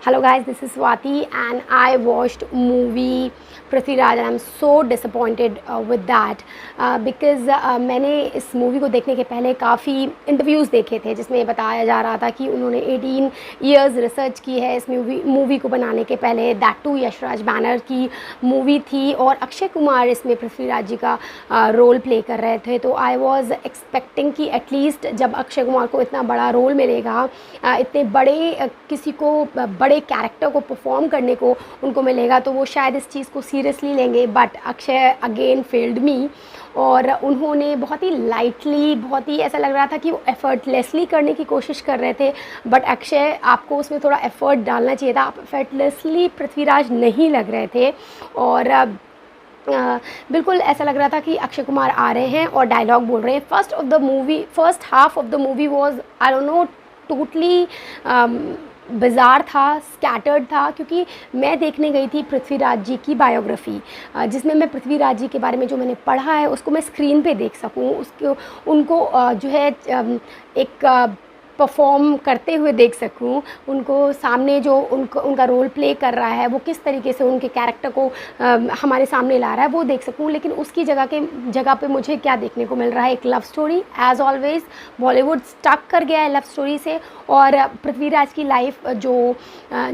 Hello guys, this is Swati and I watched movie Prithviraj and I'm so disappointed with that because मैंने इस movie को देखने के पहले काफ़ी इंटरव्यूज़ देखे थे जिसमें बताया जा रहा था कि उन्होंने 18 इयर्स रिसर्च की है इस मूवी को बनाने के पहले। दैट टू यशराज बैनर की मूवी थी और अक्षय कुमार इसमें पृथ्वीराज जी का रोल प्ले कर रहे थे। तो आई वॉज़ एक्सपेक्टिंग कि एटलीस्ट जब अक्षय कुमार को इतना बड़ा रोल मिलेगा, इतने बड़े किसी को बड़े कैरेक्टर को परफॉर्म करने को उनको मिलेगा तो वो शायद इस चीज़ को सीरियसली लेंगे। बट अक्षय अगेन फेल्ड मी और उन्होंने बहुत ही लाइटली, बहुत ही ऐसा लग रहा था कि वो एफर्टलेसली करने की कोशिश कर रहे थे। बट अक्षय, आपको उसमें थोड़ा एफर्ट डालना चाहिए था, आप एफर्टलेसली पृथ्वीराज नहीं लग रहे थे। और बिल्कुल ऐसा लग रहा था कि अक्षय कुमार आ रहे हैं और डायलॉग बोल रहे हैं। First half of the movie was I don't know totally bizarre था, स्कैटर्ड था, क्योंकि मैं देखने गई थी पृथ्वीराज जी की बायोग्राफ़ी जिसमें मैं पृथ्वीराज जी के बारे में जो मैंने पढ़ा है उसको मैं स्क्रीन पे देख सकूं, उसको उनको जो है एक परफॉर्म करते हुए देख सकूं, उनको सामने जो उनका रोल प्ले कर रहा है वो किस तरीके से उनके कैरेक्टर को हमारे सामने ला रहा है वो देख सकूं। लेकिन उसकी जगह पे मुझे क्या देखने को मिल रहा है, एक love story. As always Bollywood stuck कर गया है लव स्टोरी से। और पृथ्वीराज की लाइफ जो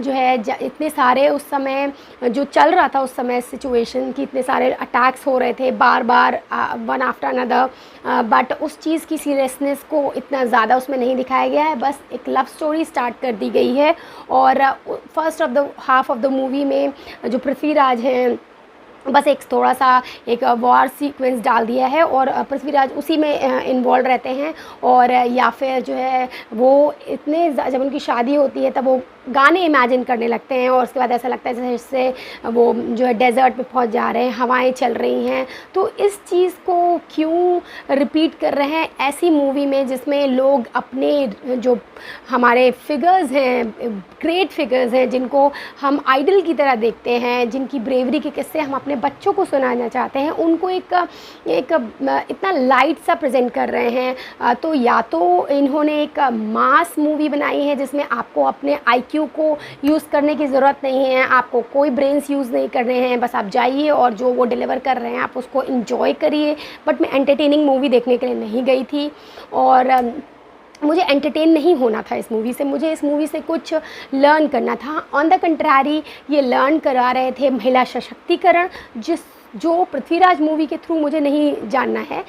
है इतने सारे उस समय जो चल रहा था उस समय सिचुएशन की, इतने सारे अटैक्स हो रहे थे बार बार वन आफ्टर अनदर, बट उस चीज़ की सीरियसनेस को इतना ज़्यादा उसमें नहीं दिखाया गया है। बस एक लव स्टोरी स्टार्ट कर दी गई है और first half of the movie में जो पृथ्वीराज हैं बस एक थोड़ा सा एक वॉर सीक्वेंस डाल दिया है और पृथ्वीराज उसी में इन्वॉल्व रहते हैं। और या फिर जो है वो इतने जब उनकी शादी होती है तब वो गाने इमेजिन करने लगते हैं और उसके बाद ऐसा लगता है जैसे वो जो है डेजर्ट पे पहुंच जा रहे हैं, हवाएं चल रही हैं। तो इस चीज़ को क्यों रिपीट कर रहे हैं ऐसी मूवी में जिसमें लोग अपने जो हमारे फिगर्स हैं, ग्रेट फिगर्स हैं, जिनको हम आइडल की तरह देखते हैं, जिनकी ब्रेवरी के किस्से हम अपने बच्चों को सुनाना चाहते हैं, उनको एक इतना लाइट सा प्रेजेंट कर रहे हैं। तो या तो इन्होंने एक मास मूवी बनाई है जिसमें आपको अपने IQ को यूज़ करने की ज़रूरत नहीं है, आपको कोई ब्रेन्स यूज़ नहीं करने हैं, बस आप जाइए और जो वो डिलीवर कर रहे हैं आप उसको इन्जॉय करिए। बट मैं एंटरटेनिंग मूवी देखने के लिए नहीं गई थी और मुझे एंटरटेन नहीं होना था इस मूवी से, मुझे इस मूवी से कुछ लर्न करना था। ऑन द कंट्रारी ये लर्न करा रहे थे महिला सशक्तिकरण, जो पृथ्वीराज मूवी के थ्रू मुझे नहीं जानना है।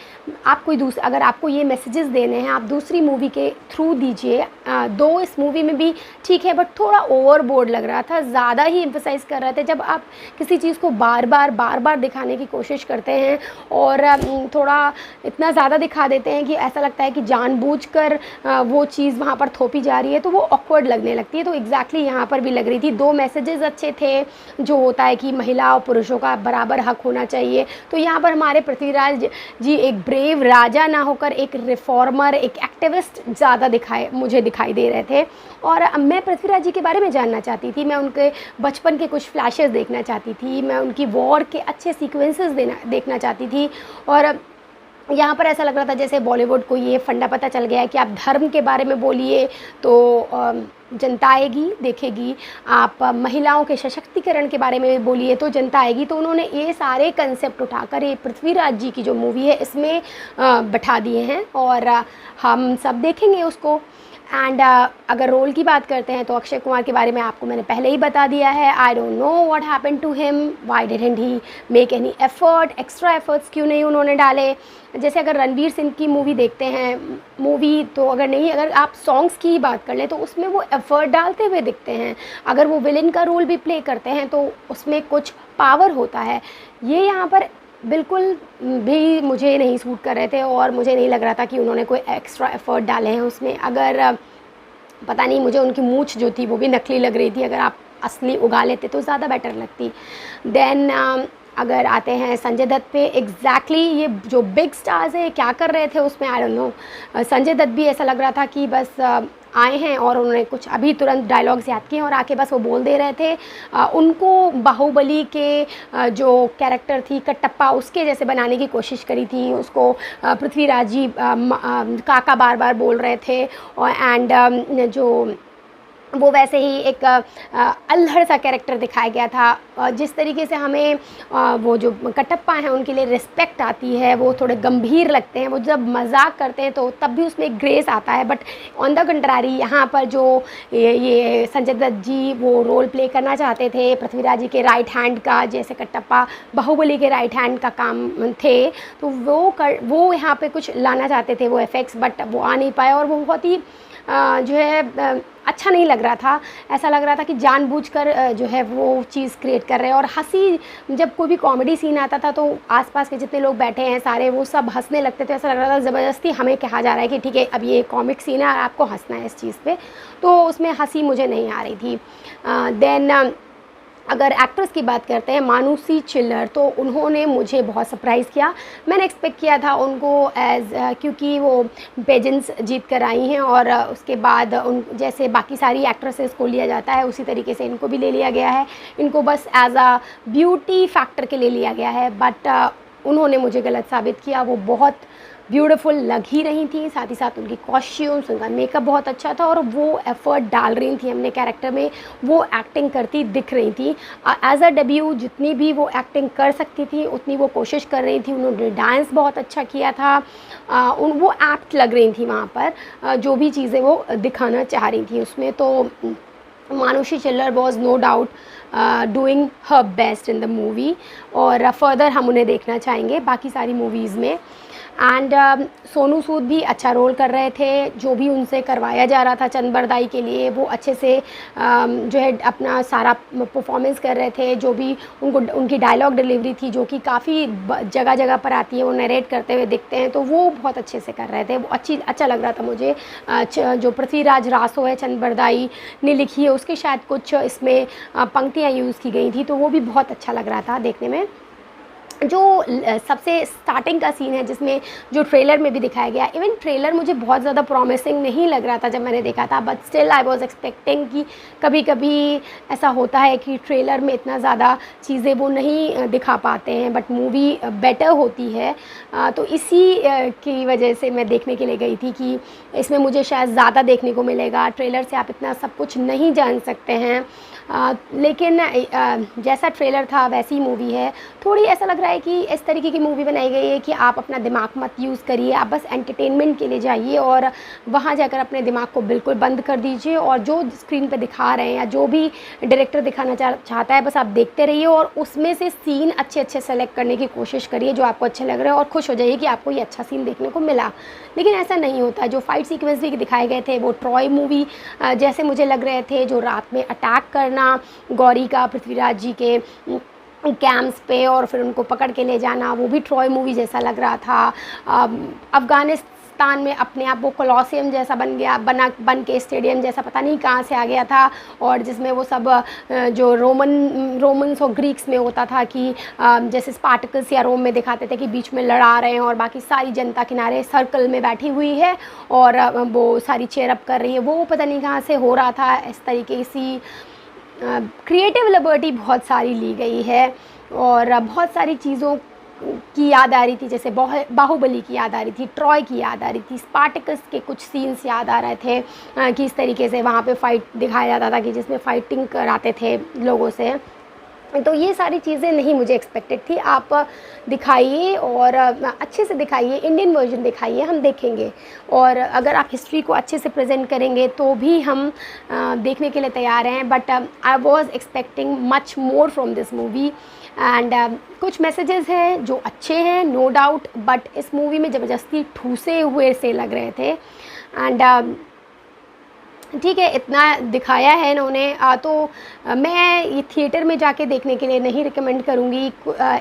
आप अगर आपको ये मैसेजेस देने हैं आप दूसरी मूवी के थ्रू दीजिए। दो इस मूवी में भी ठीक है बट थोड़ा ओवरबोर्ड लग रहा था, ज़्यादा ही एम्फसाइज़ कर रहे थे। जब आप किसी चीज़ को बार बार दिखाने की कोशिश करते हैं और थोड़ा इतना ज़्यादा दिखा देते हैं कि ऐसा लगता है कि जानबूझकर वो चीज़ वहाँ पर थोपी जा रही है तो वो ऑकवर्ड लगने लगती है। तो एग्जैक्टली यहाँ पर भी लग रही थी। दो मैसेजेस अच्छे थे, जो होता है कि महिला और पुरुषों का बराबर हक होना चाहिए। तो यहाँ पर हमारे पृथ्वीराज जी एक ब्रेव राजा ना होकर एक रिफॉर्मर, एक एक्टिविस्ट ज़्यादा मुझे दिखाई दे रहे थे। और मैं पृथ्वीराज जी के बारे में जानना चाहती थी, मैं उनके बचपन के कुछ फ्लैशेस देखना चाहती थी, मैं उनकी वॉर के अच्छे सीक्वेंसेस देखना चाहती थी। और यहाँ पर ऐसा लग रहा था जैसे बॉलीवुड को ये फंडा पता चल गया है कि आप धर्म के बारे में बोलिए तो जनता आएगी, देखेगी, आप महिलाओं के सशक्तिकरण के बारे में बोलिए तो जनता आएगी। तो उन्होंने ये सारे कंसेप्ट उठाकर ये पृथ्वीराज जी की जो मूवी है इसमें बैठा दिए हैं और हम सब देखेंगे उसको। एंड अगर रोल की बात करते हैं तो अक्षय कुमार के बारे में आपको मैंने पहले ही बता दिया है। I don't know what happened to him, why didn't he make any effort, extra efforts क्यों नहीं उन्होंने डाले। जैसे अगर रणवीर सिंह की मूवी देखते हैं, मूवी तो अगर आप सॉन्ग्स की ही बात कर लें तो उसमें वो एफर्ट डालते हुए दिखते हैं। अगर वो विलेन का रोल भी प्ले करते हैं तो उसमें कुछ पावर होता है। ये यहाँ पर बिल्कुल भी मुझे नहीं सूट कर रहे थे और मुझे नहीं लग रहा था कि उन्होंने कोई एक्स्ट्रा एफर्ट डाले हैं उसमें। अगर पता नहीं, मुझे उनकी मूंछ जो थी वो भी नकली लग रही थी, अगर आप असली उगा लेते तो ज़्यादा बेटर लगती। देन अगर आते हैं संजय दत्त पे, एग्जैक्टली ये जो बिग स्टार्स हैं क्या कर रहे थे उसमें, I don't know. Sanjay Dutt भी ऐसा लग रहा था कि बस आए हैं और उन्होंने कुछ अभी तुरंत डायलॉग्स याद किए और आके बस वो बोल दे रहे थे। उनको बाहुबली के जो कैरेक्टर थी कटप्पा, उसके जैसे बनाने की कोशिश करी थी। उसको पृथ्वीराज जी काका बार बार बोल रहे थे और एंड जो वो वैसे ही एक अल्हड़ सा कैरेक्टर दिखाया गया था। जिस तरीके से हमें वो जो कटप्पा हैं उनके लिए रिस्पेक्ट आती है, वो थोड़े गंभीर लगते हैं, वो जब मजाक करते हैं तो तब भी उसमें एक ग्रेस आता है। बट ऑन द कंट्रारी यहाँ पर जो ये संजय दत्त जी वो रोल प्ले करना चाहते थे पृथ्वीराज जी के राइट हैंड का, जैसे कटप्पा बाहुबली के राइट हैंड का काम थे, तो वो यहाँ पे कुछ लाना चाहते थे वो इफ़ेक्ट्स, बट वो आ नहीं पाया और वो बहुत ही जो है अच्छा नहीं लग रहा था। ऐसा लग रहा था कि जानबूझकर जो है वो चीज़ क्रिएट कर रहे हैं। और हंसी, जब कोई भी कॉमेडी सीन आता था तो आसपास के जितने लोग बैठे हैं सारे वो सब हंसने लगते थे। ऐसा लग रहा था ज़बरदस्ती हमें कहा जा रहा है कि ठीक है अब ये कॉमिक सीन है और आपको हंसना है इस चीज़ पे, तो उसमें हंसी मुझे नहीं आ रही थी। देन अगर एक्ट्रेस की बात करते हैं मानुषी छिल्लर, तो उन्होंने मुझे बहुत सरप्राइज़ किया। मैंने एक्सपेक्ट किया था उनको क्योंकि वो पेजेंट्स जीत कर आई हैं और उसके बाद उन जैसे बाकी सारी एक्ट्रेसेस को लिया जाता है उसी तरीके से इनको भी ले लिया गया है। इनको बस एज अ ब्यूटी फैक्टर के लिए लिया गया है, बट उन्होंने मुझे गलत साबित किया। वो बहुत ब्यूटीफुल लग ही रही थी, साथ ही साथ उनकी कॉस्ट्यूम्स, उनका मेकअप बहुत अच्छा था और वो एफ़र्ट डाल रही थी अपने कैरेक्टर में, वो एक्टिंग करती दिख रही थी। एज अ डेब्यू जितनी भी वो एक्टिंग कर सकती थी उतनी वो कोशिश कर रही थी। उन्होंने डांस बहुत अच्छा किया था, वो एक्ट लग रही थी वहाँ पर, जो भी चीज़ें वो दिखाना चाह रही थी उसमें। तो Manushi Chhillar was no doubt doing her best in the movie और फर्दर हम उन्हें देखना चाहेंगे बाकी सारी मूवीज़ में। एंड सोनू सूद भी अच्छा रोल कर रहे थे, जो भी उनसे करवाया जा रहा था चंद बरदाई के लिए वो अच्छे से जो है अपना सारा परफॉर्मेंस कर रहे थे। जो भी उनकी डायलॉग डिलीवरी थी जो कि काफ़ी जगह जगह पर आती है, वो नरेट करते हुए दिखते हैं, तो वो बहुत अच्छे से कर रहे थे। वो अच्छा लग रहा था मुझे। जो पृथ्वीराज रासो है चंद बरदाई ने लिखी है, उसके शायद कुछ इसमें पंक्तियाँ यूज़ की गई थी, तो वो भी बहुत अच्छा लग रहा था देखने में। जो सबसे स्टार्टिंग का सीन है जिसमें जो ट्रेलर में भी दिखाया गया, इवन ट्रेलर मुझे बहुत ज़्यादा प्रॉमिसिंग नहीं लग रहा था जब मैंने देखा था, but still I was expecting कि कभी कभी ऐसा होता है कि ट्रेलर में इतना ज़्यादा चीज़ें वो नहीं दिखा पाते हैं, बट मूवी बेटर होती है। तो इसी की वजह से मैं देखने के लिए गई थी कि इसमें मुझे शायद ज़्यादा देखने को मिलेगा। ट्रेलर से आप इतना सब कुछ नहीं जान सकते हैं, लेकिन जैसा ट्रेलर था वैसी मूवी है। थोड़ी ऐसा लग रहा है कि इस तरीके की मूवी बनाई गई है कि आप अपना दिमाग मत यूज़ करिए, आप बस एंटरटेनमेंट के लिए जाइए और वहाँ जाकर अपने दिमाग को बिल्कुल बंद कर दीजिए और जो स्क्रीन पे दिखा रहे हैं या जो भी डायरेक्टर दिखाना चाहता है बस आप देखते रहिए और उसमें से सीन अच्छे अच्छे सेलेक्ट करने की कोशिश करिए जो आपको अच्छे लग रहे हैं और खुश हो जाइए कि आपको ये अच्छा सीन देखने को मिला। लेकिन ऐसा नहीं होता। जो फाइट सीक्वेंस भी दिखाए गए थे वो ट्रॉय मूवी जैसे मुझे लग रहे थे। जो रात में अटैक करना गौरी का पृथ्वीराज जी के कैंप्स पे और फिर उनको पकड़ के ले जाना, वो भी ट्रॉय मूवी जैसा लग रहा था। अफ़गानिस्तान में अपने आप वो कोलोसियम जैसा बन के स्टेडियम जैसा पता नहीं कहाँ से आ गया था, और जिसमें वो सब जो रोमन्स और ग्रीक्स में होता था कि जैसे स्पार्टकस या रोम में दिखाते थे कि बीच में लड़ा रहे हैं और बाकी सारी जनता किनारे सर्कल में बैठी हुई है और वो सारी चेयर अप कर रही है, वो पता नहीं कहाँ से हो रहा था। इस तरीके की क्रिएटिव लिबर्टी बहुत सारी ली गई है और बहुत सारी चीज़ों की याद आ रही थी, जैसे बाहुबली की याद आ रही थी, ट्रॉय की याद आ रही थी, स्पार्टकस के कुछ सीन्स याद आ रहे थे कि इस तरीके से वहाँ पे फाइट दिखाया जाता था कि जिसमें फाइटिंग कराते थे लोगों से। तो ये सारी चीज़ें नहीं मुझे एक्सपेक्टेड थी। आप दिखाइए और अच्छे से दिखाइए, इंडियन वर्जन दिखाइए, हम देखेंगे। और अगर आप हिस्ट्री को अच्छे से प्रेजेंट करेंगे तो भी हम देखने के लिए तैयार हैं। But I was expecting much more from this movie and कुछ मैसेजेस हैं जो अच्छे हैं नो डाउट, बट इस मूवी में ज़बरदस्ती ठूसे हुए से लग रहे थे। एंड ठीक है, इतना दिखाया है इन्होंने, तो मैं ये थिएटर में जाके देखने के लिए नहीं रिकमेंड करूँगी।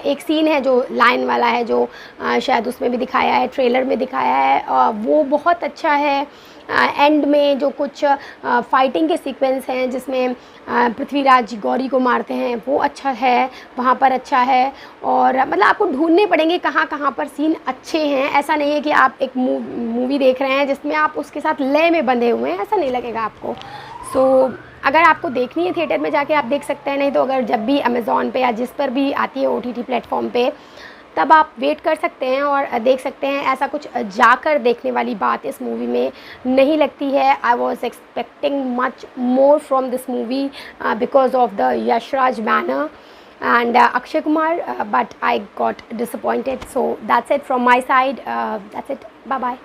एक सीन है जो लाइन वाला है जो शायद उसमें भी दिखाया है, ट्रेलर में दिखाया है, वो बहुत अच्छा है। एंड में जो कुछ फाइटिंग के सीक्वेंस हैं जिसमें पृथ्वीराज गौरी को मारते हैं वो अच्छा है, वहाँ पर अच्छा है। और मतलब आपको ढूंढने पड़ेंगे कहाँ कहाँ पर सीन अच्छे हैं। ऐसा नहीं है कि आप एक मूवी देख रहे हैं जिसमें आप उसके साथ लय में बंधे हुए हैं, ऐसा नहीं लगेगा आपको। सो अगर आपको देखनी है थिएटर में जाके आप देख सकते हैं, नहीं तो अगर जब भी अमेज़ॉन पे या जिस पर भी आती है OTT प्लेटफॉर्म पे तब आप वेट कर सकते हैं और देख सकते हैं। ऐसा कुछ जाकर देखने वाली बात इस मूवी में नहीं लगती है। I was expecting much more from this movie because of the Yashraj banner and Akshay Kumar, but I got disappointed. So that's it from my side. That's it. Bye bye.